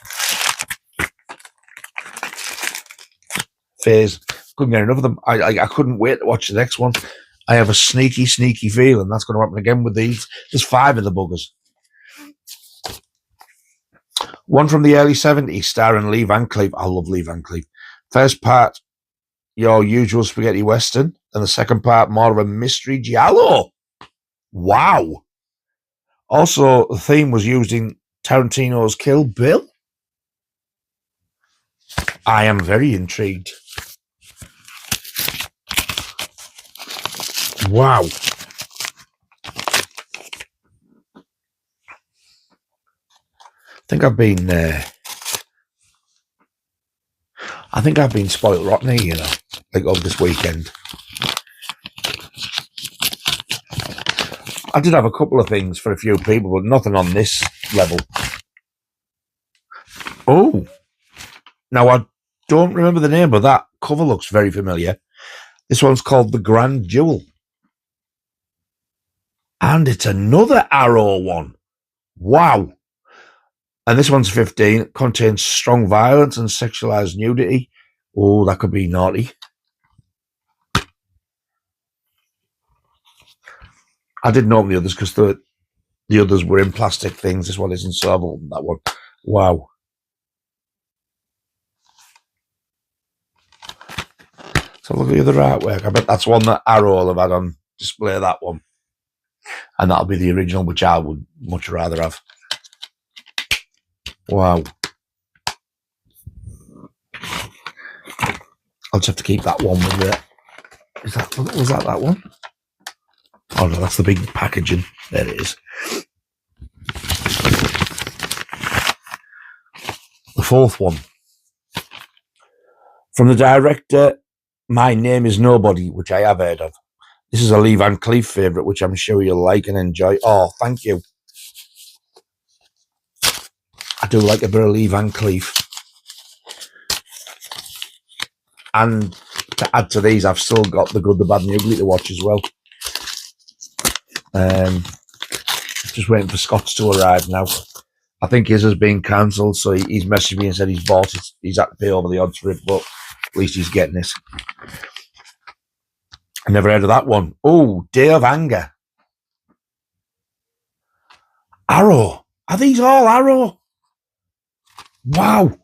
Speaker 1: phase. Couldn't get enough of them. I couldn't wait to watch the next one. I have a sneaky feeling that's going to happen again with these. There's 5 of the buggers. One from the early 70s, starring Lee Van Cleef. I love Lee Van Cleef. First part, your usual spaghetti western, and the second part, more of a mystery giallo. Wow. Also, the theme was used in Tarantino's Kill Bill. I am very intrigued. Wow. I think I've been spoiled rotten here, you know, like over this weekend. I did have a couple of things for a few people, but nothing on this level. Oh, now I don't remember the name, but that cover looks very familiar. This one's called The Grand Jewel. And it's another Arrow one. Wow. And this one's 15. It contains strong violence and sexualized nudity. Oh, that could be naughty. I didn't open the others because the others were in plastic things. This one isn't, so I've opened that one. Wow. So look at the other artwork. I bet that's one that Arrow will have had on display, that one. And that'll be the original, which I would much rather have. Wow. I'll just have to keep that one with it. Was that one? Oh no, that's the big packaging. There it is. The fourth one. From the director, My Name Is Nobody, which I have heard of. This is a Lee Van Cleef favourite, which I'm sure you'll like and enjoy. Oh, thank you. I do like a bit of Lee Van Cleef. And to add to these, I've still got The Good, the Bad and the Ugly to watch as well. Just waiting for Scott's to arrive now. I think his has been cancelled, so he's messaged me and said he's bought it. He's had to pay over the odds for it, but at least he's getting it. I never heard of that one. Oh, Day of Anger. Arrow. Are these all Arrow? Wow.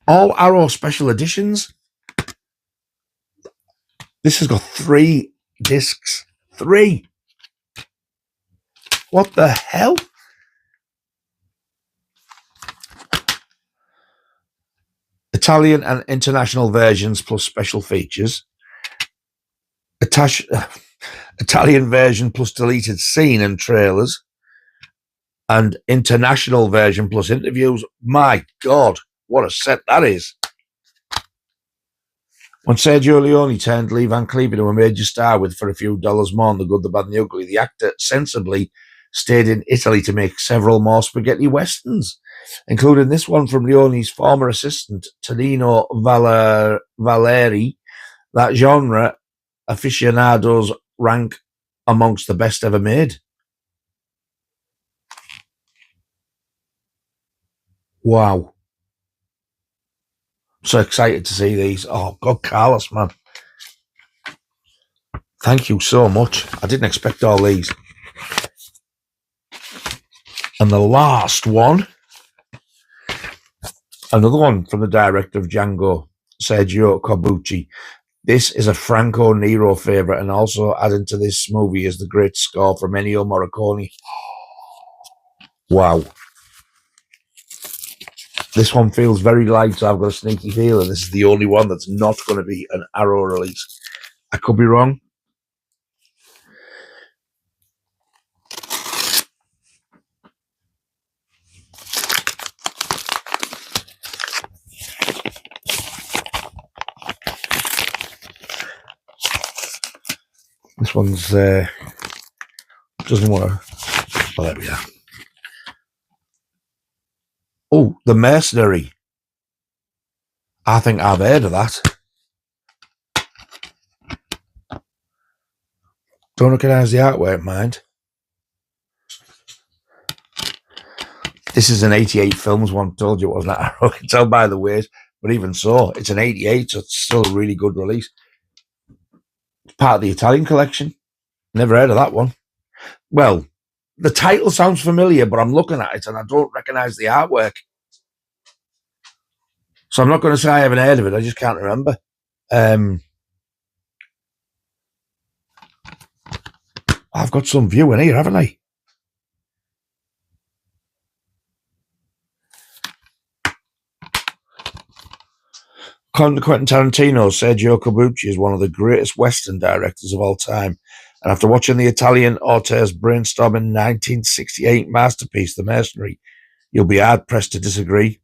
Speaker 1: All Arrow special editions. This has got 3 discs. 3. What the hell? Italian and international versions plus special features. Italian version plus deleted scene and trailers. And international version plus interviews. My God, what a set that is. When Sergio Leone turned Lee Van Cleef into a major star with For a Few Dollars More and The Good, the Bad and the Ugly, the actor sensibly stayed in Italy to make several more spaghetti westerns, including this one from Leone's former assistant, Tonino Valeri. That genre aficionados rank amongst the best ever made. Wow. So excited to see these. Oh, God, Carlos, man. Thank you so much. I didn't expect all these. And the last one, another one from the director of Django, Sergio Corbucci. This is a Franco Nero favourite, and also added to this movie is the great score from Ennio Morricone. Wow. This one feels very light, so I've got a sneaky feeling this is the only one that's not going to be an Arrow release. I could be wrong. This one's doesn't want to. Oh, there we are. Oh, The Mercenary. I think I've heard of that. Don't recognise the artwork, mind. This is an 88 films one. Told you it wasn't that. I can tell by the weight, but even so, it's an 88, so it's still a really good release. It's part of the Italian collection. Never heard of that one. Well, the title sounds familiar, but I'm looking at it and I don't recognise the artwork. So I'm not going to say I haven't heard of it. I just can't remember. I've got some viewing here, haven't I? Quentin Tarantino, Sergio Corbucci is one of the greatest Western directors of all time. And after watching the Italian auteur's brainstorming 1968 masterpiece, The Mercenary, you'll be hard-pressed to disagree.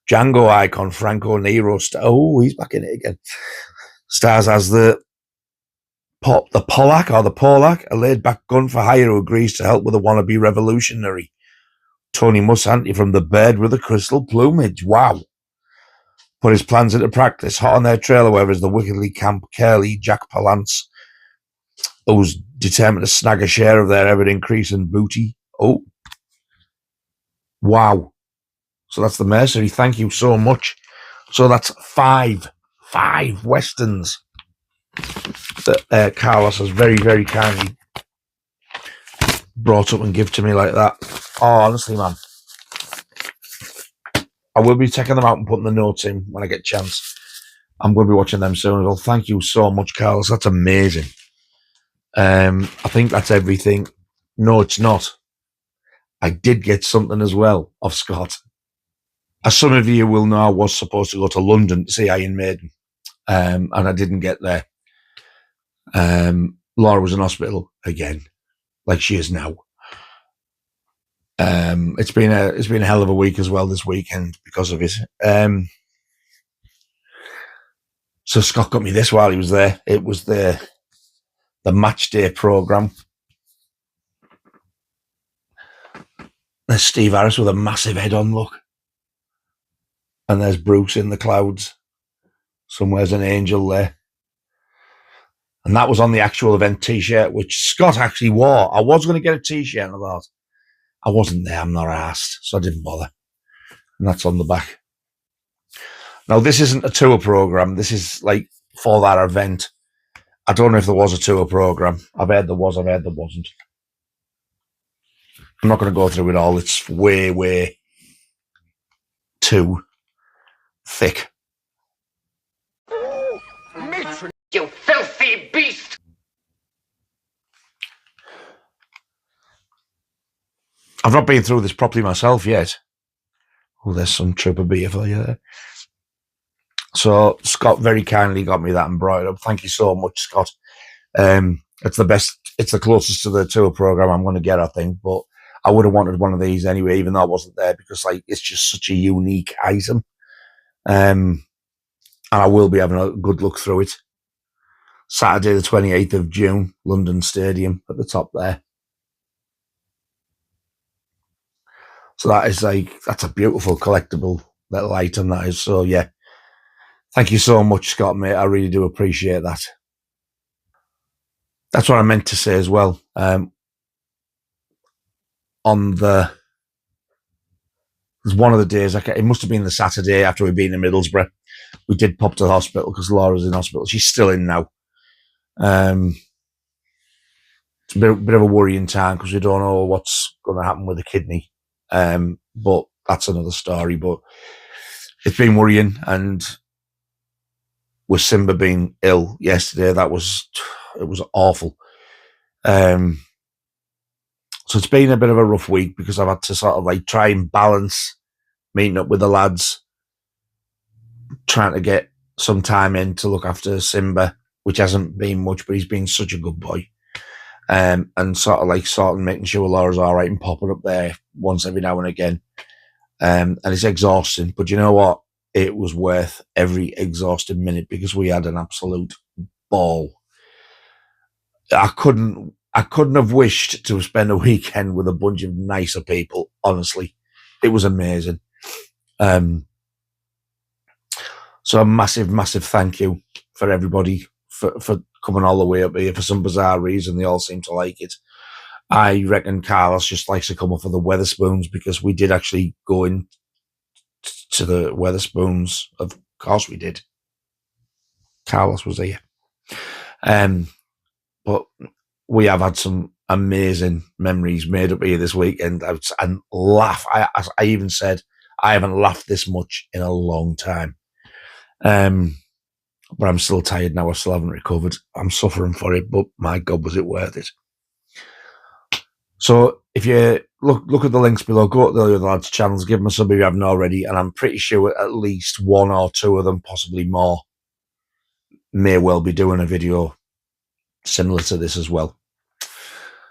Speaker 1: Django icon Franco Nero, he's back in it again. Stars as the Polak, a laid-back gun for hire who agrees to help with a wannabe revolutionary. Tony Mussanti from The Bird with the Crystal Plumage. Wow. Put his plans into practice. Hot on their trail, however, is the wickedly camp Curly Jack Palance, who's determined to snag a share of their ever-increasing booty. Oh. Wow. So that's The Mercenary. Thank you so much. So that's five Westerns that Carlos has very, very kindly brought up and give to me like that. Oh, honestly, man. I will be checking them out and putting the notes in when I get a chance. I'm going to be watching them soon. Well, thank you so much, Carlos. That's amazing. I think that's everything. No, it's not. I did get something as well off Scott. As some of you will know, I was supposed to go to London to see Iron Maiden, and I didn't get there. Laura was in hospital again, like she is now. It's been a hell of a week as well this weekend because of it. So Scott got me this while he was there. It was the match day program. There's Steve Harris with a massive head on, look. And there's Bruce in the clouds. Somewhere's an angel there. And that was on the actual event t-shirt, which Scott actually wore. I was going to get a t-shirt, and I thought, I wasn't there, I'm not asked, so I didn't bother. And that's on the back. Now, this isn't a tour program. This is like for that event. I don't know if there was a tour program. I've heard there was, I've heard there wasn't. I'm not going to go through it all. It's way, way too thick.
Speaker 10: Matron, you filthy beast!
Speaker 1: I've not been through this properly myself yet. Oh, there's some trooper beer for you there. So Scott very kindly got me that and brought it up. Thank you so much, Scott. It's the best. It's the closest to the tour program I'm going to get, I think. But I would have wanted one of these anyway, even though I wasn't there, because like it's just such a unique item. And I will be having a good look through it. Saturday, the 28th of June, London Stadium at the top there. So that is that's a beautiful collectible little item, that is. So yeah, thank you so much, Scott, mate. I really do appreciate that. That's what I meant to say as well. There's one of the days, it must have been the Saturday after we'd been in Middlesbrough. we did pop to the hospital because Laura's in hospital. She's still in now. It's a bit of a worrying time because we don't know what's going to happen with the kidney. But that's another story. But it's been worrying, and with Simba being ill yesterday, it was awful. So it's been a bit of a rough week because I've had to sort of like try and balance meeting up with the lads, trying to get some time in to look after Simba, which hasn't been much, but he's been such a good boy. And sort of like making sure Laura's all right and popping up there once every now and again. And it's exhausting, but you know what? It was worth every exhausted minute because we had an absolute ball. I couldn't have wished to have spent a weekend with a bunch of nicer people. Honestly, it was amazing. So a massive, massive thank you for everybody for coming all the way up here. For some bizarre reason, they all seem to like it. I reckon Carlos just likes to come up for the Weatherspoons because we did actually go in to the Weatherspoons. Of course we did. Carlos was here. But we have had some amazing memories made up here this weekend. And laugh. I even said I haven't laughed this much in a long time. But I'm still tired now. I still haven't recovered. I'm suffering for it, but my God, was it worth it? So if you look at the links below, go to the other lads' channels, give them a sub if you haven't already, and I'm pretty sure at least one or two of them, possibly more, may well be doing a video similar to this as well.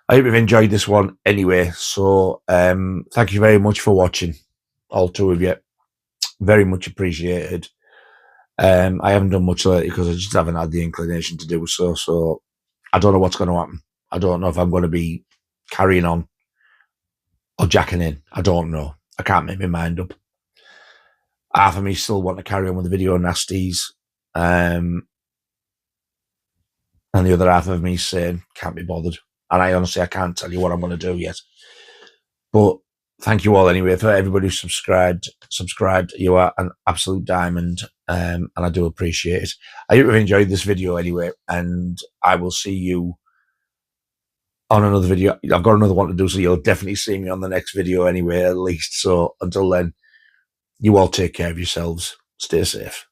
Speaker 1: I hope you've enjoyed this one anyway. So thank you very much for watching, all two of you. Very much appreciated. I haven't done much lately because I just haven't had the inclination to do so. So I don't know what's going to happen. I don't know if I'm going to be carrying on or jacking in. I don't know. I can't make my mind up. Half of me still want to carry on with the video nasties. And the other half of me saying, can't be bothered. And I can't tell you what I'm going to do yet. But thank you all anyway. For everybody who subscribed. You are an absolute diamond. And I do appreciate it. I hope you've enjoyed this video anyway. And I will see you on another video. I've got another one to do, so you'll definitely see me on the next video anyway, at least. So until then, you all take care of yourselves. Stay safe.